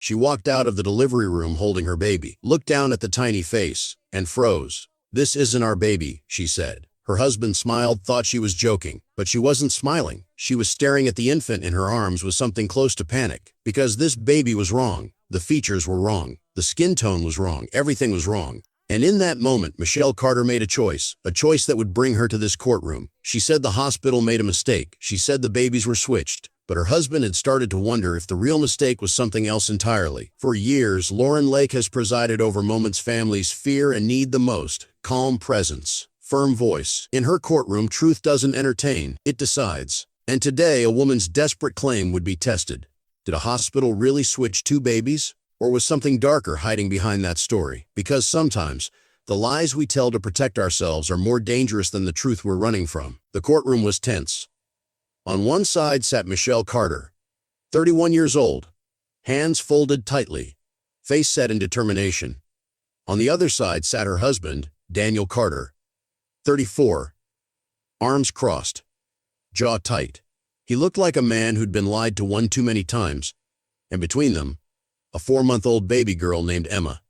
She walked out of the delivery room holding her baby, looked down at the tiny face, and froze. "This isn't our baby," she said. Her husband smiled, thought she was joking, but she wasn't smiling. She was staring at the infant in her arms with something close to panic, because this baby was wrong. The features were wrong. The skin tone was wrong. Everything was wrong. And in that moment, Michelle Carter made a choice that would bring her to this courtroom. She said the hospital made a mistake. She said the babies were switched. But her husband had started to wonder if the real mistake was something else entirely. For years, Lauren Lake has presided over moments families fear and need the most. Calm presence, firm voice. In her courtroom, truth doesn't entertain, it decides. And today, a woman's desperate claim would be tested. Did a hospital really switch two babies? Or was something darker hiding behind that story? Because sometimes, the lies we tell to protect ourselves are more dangerous than the truth we're running from. The courtroom was tense. On one side sat Michelle Carter, 31 years old, hands folded tightly, face set in determination. On the other side sat her husband, Daniel Carter, 34, arms crossed, jaw tight. He looked like a man who'd been lied to one too many times, and between them, a 4-month-old baby girl named Emma.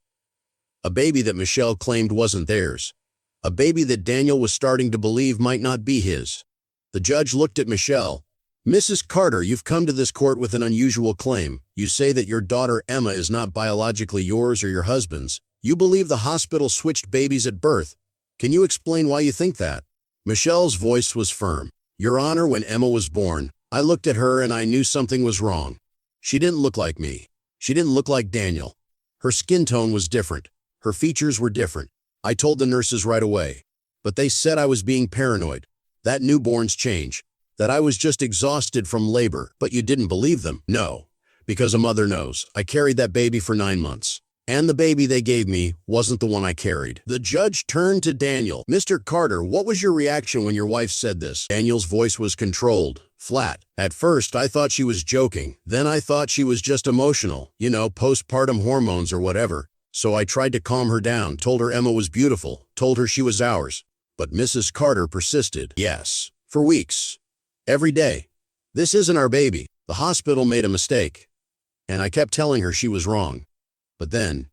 A baby that Michelle claimed wasn't theirs. A baby that Daniel was starting to believe might not be his. The judge looked at Michelle. "Mrs. Carter, you've come to this court with an unusual claim. You say that your daughter Emma is not biologically yours or your husband's. You believe the hospital switched babies at birth. Can you explain why you think that?" Michelle's voice was firm. "Your Honor, when Emma was born, I looked at her and I knew something was wrong. She didn't look like me. She didn't look like Daniel. Her skin tone was different. Her features were different. I told the nurses right away. But they said I was being paranoid. That newborns change. That I was just exhausted from labor. But you didn't believe them?" "No. Because a mother knows. I carried that baby for 9 months. And the baby they gave me wasn't the one I carried." The judge turned to Daniel. "Mr. Carter, what was your reaction when your wife said this?" Daniel's voice was controlled, flat. "At first, I thought she was joking. Then I thought she was just emotional. Postpartum hormones or whatever. So I tried to calm her down, told her Emma was beautiful, told her she was ours. But Mrs. Carter persisted. Yes. For weeks. Every day. This isn't our baby. The hospital made a mistake. And I kept telling her she was wrong. But then,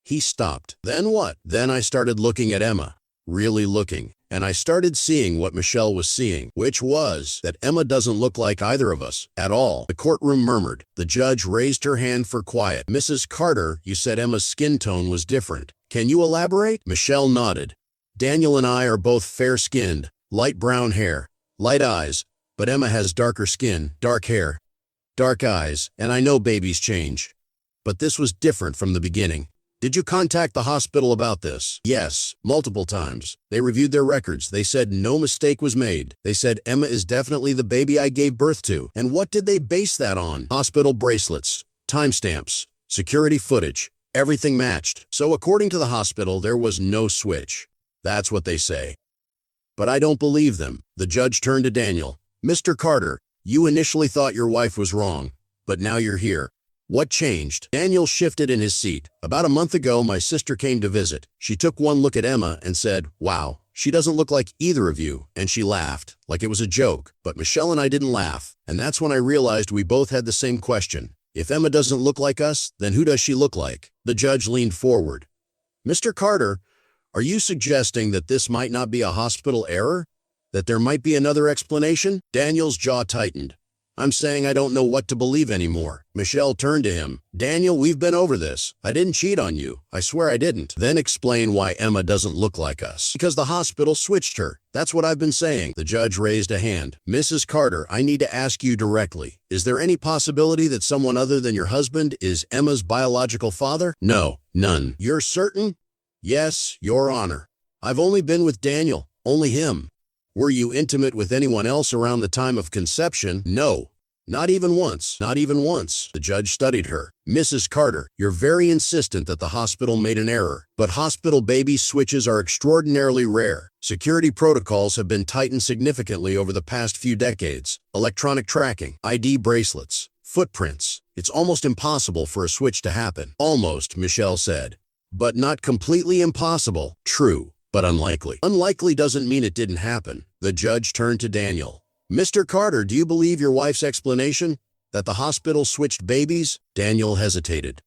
he stopped. Then what? Then I started looking at Emma. Really looking. And I started seeing what Michelle was seeing, which was that Emma doesn't look like either of us at all." The courtroom murmured. The judge raised her hand for quiet. "Mrs. Carter, you said Emma's skin tone was different. Can you elaborate?" Michelle nodded. "Daniel and I are both fair-skinned, light brown hair, light eyes, but Emma has darker skin, dark hair, dark eyes, and I know babies change. But this was different from the beginning." "Did you contact the hospital about this?" "Yes, multiple times. They reviewed their records. They said no mistake was made. They said Emma is definitely the baby I gave birth to." "And what did they base that on?" "Hospital bracelets, timestamps, security footage. Everything matched. So according to the hospital, there was no switch. That's what they say. But I don't believe them." The judge turned to Daniel. "Mr. Carter, you initially thought your wife was wrong, but now you're here. What changed?" Daniel shifted in his seat. "About a month ago, my sister came to visit. She took one look at Emma and said, 'Wow, she doesn't look like either of you,' and she laughed, like it was a joke. But Michelle and I didn't laugh, and that's when I realized we both had the same question. If Emma doesn't look like us, then who does she look like?" The judge leaned forward. "Mr. Carter, are you suggesting that this might not be a hospital error? That there might be another explanation?" Daniel's jaw tightened. "I'm saying I don't know what to believe anymore." Michelle turned to him. "Daniel, we've been over this. I didn't cheat on you. I swear I didn't." "Then explain why Emma doesn't look like us." "Because the hospital switched her. That's what I've been saying." The judge raised a hand. "Mrs. Carter, I need to ask you directly. Is there any possibility that someone other than your husband is Emma's biological father?" "No, none." "You're certain?" "Yes, Your Honor. I've only been with Daniel. Only him." "Were you intimate with anyone else around the time of conception?" "No. Not even once." "Not even once." The judge studied her. "Mrs. Carter, you're very insistent that the hospital made an error. But hospital baby switches are extraordinarily rare. Security protocols have been tightened significantly over the past few decades. Electronic tracking, ID bracelets, footprints. It's almost impossible for a switch to happen." "Almost," Michelle said. "But not completely impossible." "True. But unlikely." "Unlikely doesn't mean it didn't happen." The judge turned to Daniel. "Mr. Carter, do you believe your wife's explanation?" That the hospital switched babies? Daniel hesitated.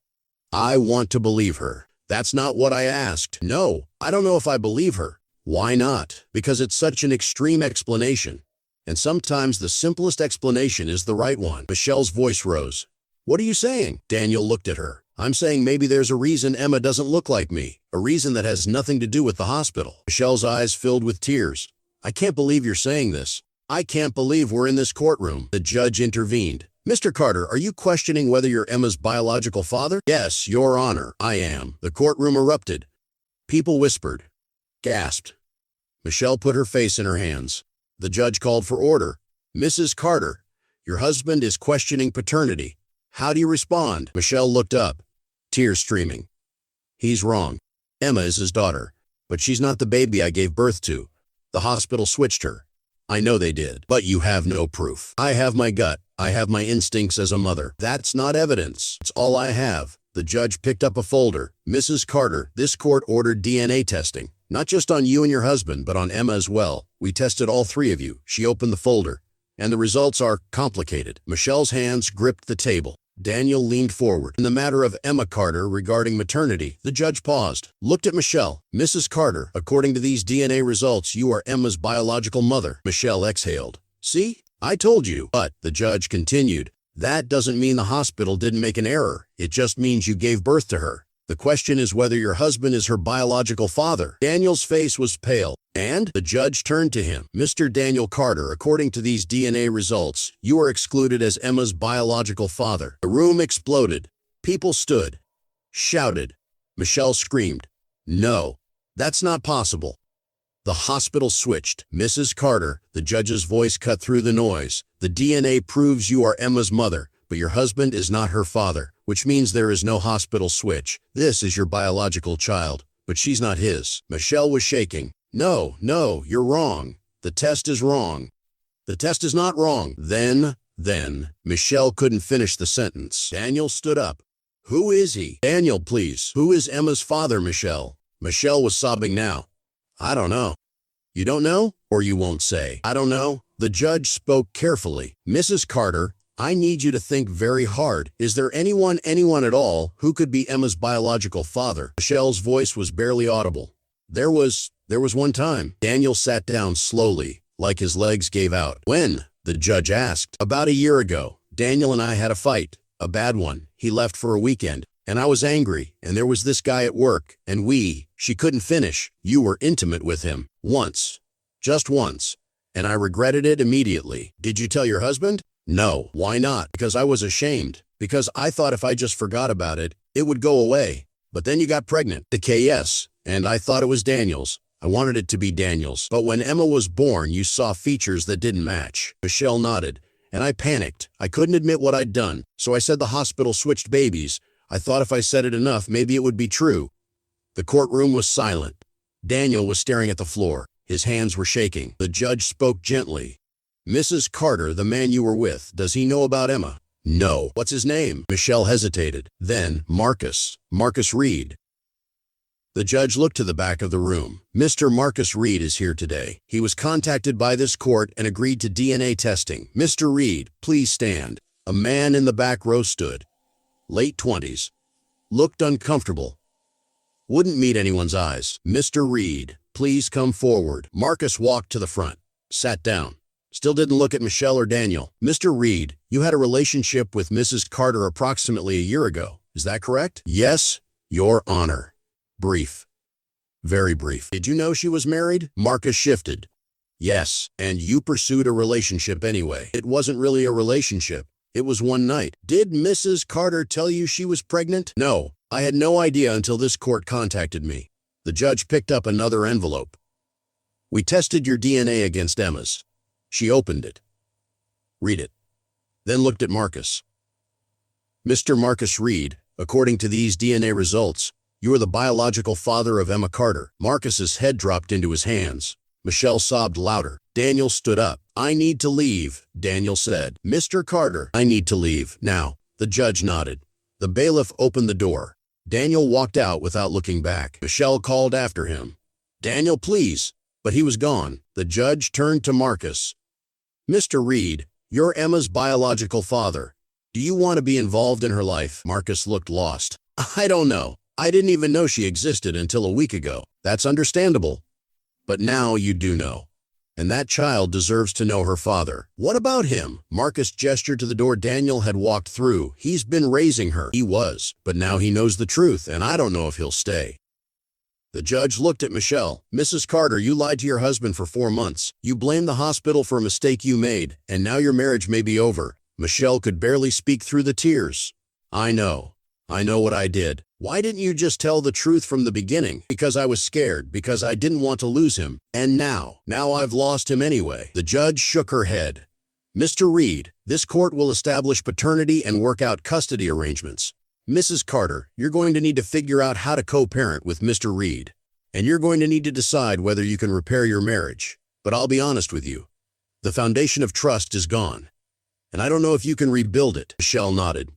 I want to believe her. That's not what I asked. No, I don't know if I believe her. Why not? Because it's such an extreme explanation. And sometimes the simplest explanation is the right one. Michelle's voice rose. What are you saying? Daniel looked at her. I'm saying maybe there's a reason Emma doesn't look like me. A reason that has nothing to do with the hospital. Michelle's eyes filled with tears. I can't believe you're saying this. I can't believe we're in this courtroom. The judge intervened. Mr. Carter, are you questioning whether you're Emma's biological father? Yes, Your Honor, I am. The courtroom erupted. People whispered. Gasped. Michelle put her face in her hands. The judge called for order. Mrs. Carter, your husband is questioning paternity. How do you respond? Michelle looked up, tears streaming. He's wrong. Emma is his daughter, but she's not the baby I gave birth to. The hospital switched her. I know they did, but you have no proof. I have my gut. I have my instincts as a mother. That's not evidence. It's all I have. The judge picked up a folder. Mrs. Carter, this court ordered DNA testing. Not just on you and your husband, but on Emma as well. We tested all three of you. She opened the folder, and the results are complicated. Michelle's hands gripped the table. Daniel leaned forward. In the matter of Emma Carter regarding maternity, the judge paused, looked at Michelle. Mrs. Carter, according to these DNA results, you are Emma's biological mother. Michelle exhaled. See? I told you. But, the judge continued, that doesn't mean the hospital didn't make an error. It just means you gave birth to her. The question is whether your husband is her biological father. Daniel's face was pale, and the judge turned to him. Mr. Daniel Carter, according to these DNA results, you are excluded as Emma's biological father. The room exploded. People stood, shouted. Michelle screamed, no, that's not possible. The hospital switched. Mrs. Carter, the judge's voice cut through the noise. The DNA proves you are Emma's mother, but your husband is not her father, which means there is no hospital switch. This is your biological child, but she's not his. Michelle was shaking. No, you're wrong. The test is wrong. The test is not wrong. Then, Michelle couldn't finish the sentence. Daniel stood up. Who is he? Daniel, please. Who is Emma's father, Michelle? Michelle was sobbing now. I don't know. You don't know? Or you won't say. I don't know. The judge spoke carefully. Mrs. Carter, I need you to think very hard. Is there anyone at all, who could be Emma's biological father? Michelle's voice was barely audible. There was one time. Daniel sat down slowly, like his legs gave out. When? The judge asked. About a year ago. Daniel and I had a fight. A bad one. He left for a weekend. And I was angry, and there was this guy at work, and she couldn't finish. You were intimate with him. Once. Just once. And I regretted it immediately. Did you tell your husband? No. Why not? Because I was ashamed. Because I thought if I just forgot about it, it would go away. But then you got pregnant. The KS. And I thought it was Daniel's. I wanted it to be Daniel's. But when Emma was born, you saw features that didn't match. Michelle nodded. And I panicked. I couldn't admit what I'd done. So I said the hospital switched babies. I thought if I said it enough, maybe it would be true. The courtroom was silent. Daniel was staring at the floor. His hands were shaking. The judge spoke gently. Mrs. Carter, the man you were with, does he know about Emma? No. What's his name? Michelle hesitated. Then, Marcus Reed. The judge looked to the back of the room. Mr. Marcus Reed is here today. He was contacted by this court and agreed to DNA testing. Mr. Reed, please stand. A man in the back row stood. Late 20s. Looked uncomfortable. Wouldn't meet anyone's eyes. Mr. Reed, please come forward. Marcus walked to the front. Sat down. Still didn't look at Michelle or Daniel. Mr. Reed, you had a relationship with Mrs. Carter approximately a year ago. Is that correct? Yes, Your Honor. Brief. Very brief. Did you know she was married? Marcus shifted. Yes, and you pursued a relationship anyway. It wasn't really a relationship. It was one night. Did Mrs. Carter tell you she was pregnant? No, I had no idea until this court contacted me. The judge picked up another envelope. We tested your DNA against Emma's. She opened it. Read it. Then looked at Marcus. Mr. Marcus Reed, according to these DNA results, you are the biological father of Emma Carter. Marcus's head dropped into his hands. Michelle sobbed louder. Daniel stood up. I need to leave, Daniel said. Mr. Carter, I need to leave. Now, the judge nodded. The bailiff opened the door. Daniel walked out without looking back. Michelle called after him. Daniel, please. But he was gone. The judge turned to Marcus. Mr. Reed, you're Emma's biological father. Do you want to be involved in her life? Marcus looked lost. I don't know. I didn't even know she existed until a week ago. That's understandable. But now you do know. And that child deserves to know her father. What about him? Marcus gestured to the door Daniel had walked through. He's been raising her. He was. But now he knows the truth, and I don't know if he'll stay. The judge looked at Michelle. Mrs. Carter, you lied to your husband for 4 months. You blamed the hospital for a mistake you made, and now your marriage may be over. Michelle could barely speak through the tears. I know what I did. Why didn't you just tell the truth from the beginning? Because I was scared, because I didn't want to lose him. And now I've lost him anyway. The judge shook her head. Mr. Reed, this court will establish paternity and work out custody arrangements. Mrs. Carter, you're going to need to figure out how to co-parent with Mr. Reed. And you're going to need to decide whether you can repair your marriage. But I'll be honest with you. The foundation of trust is gone. And I don't know if you can rebuild it. Michelle nodded.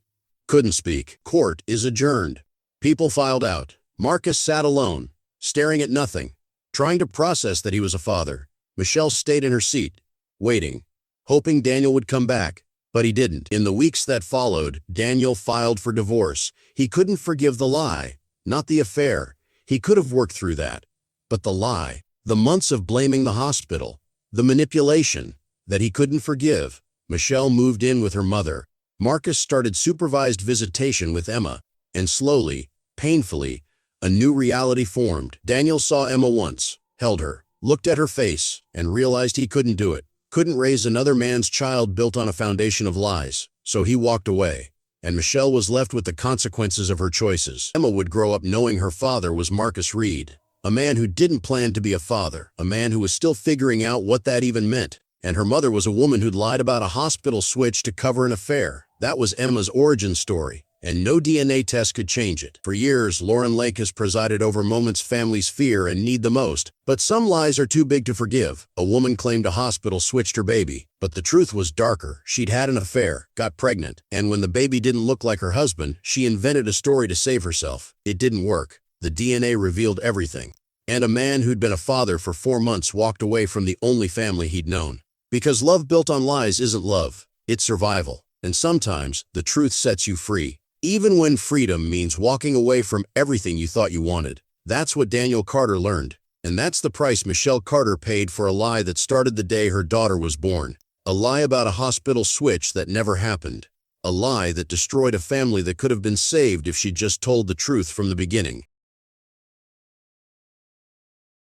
Couldn't speak. Court is adjourned. People filed out. Marcus sat alone, staring at nothing, trying to process that he was a father. Michelle stayed in her seat, waiting, hoping Daniel would come back, but he didn't. In the weeks that followed, Daniel filed for divorce. He couldn't forgive the lie, not the affair. He could have worked through that. But the lie, the months of blaming the hospital, the manipulation, that he couldn't forgive. Michelle moved in with her mother. Marcus started supervised visitation with Emma, and slowly, painfully, a new reality formed. Daniel saw Emma once, held her, looked at her face, and realized he couldn't do it. Couldn't raise another man's child built on a foundation of lies. So he walked away, and Michelle was left with the consequences of her choices. Emma would grow up knowing her father was Marcus Reed, a man who didn't plan to be a father, a man who was still figuring out what that even meant. And her mother was a woman who'd lied about a hospital switch to cover an affair. That was Emma's origin story. And no DNA test could change it. For years, Lauren Lake has presided over moments families fear and need the most. But some lies are too big to forgive. A woman claimed a hospital switched her baby. But the truth was darker. She'd had an affair, got pregnant, and when the baby didn't look like her husband, she invented a story to save herself. It didn't work. The DNA revealed everything. And a man who'd been a father for 4 months walked away from the only family he'd known. Because love built on lies isn't love. It's survival. And sometimes, the truth sets you free. Even when freedom means walking away from everything you thought you wanted. That's what Daniel Carter learned. And that's the price Michelle Carter paid for a lie that started the day her daughter was born. A lie about a hospital switch that never happened. A lie that destroyed a family that could have been saved if she'd just told the truth from the beginning.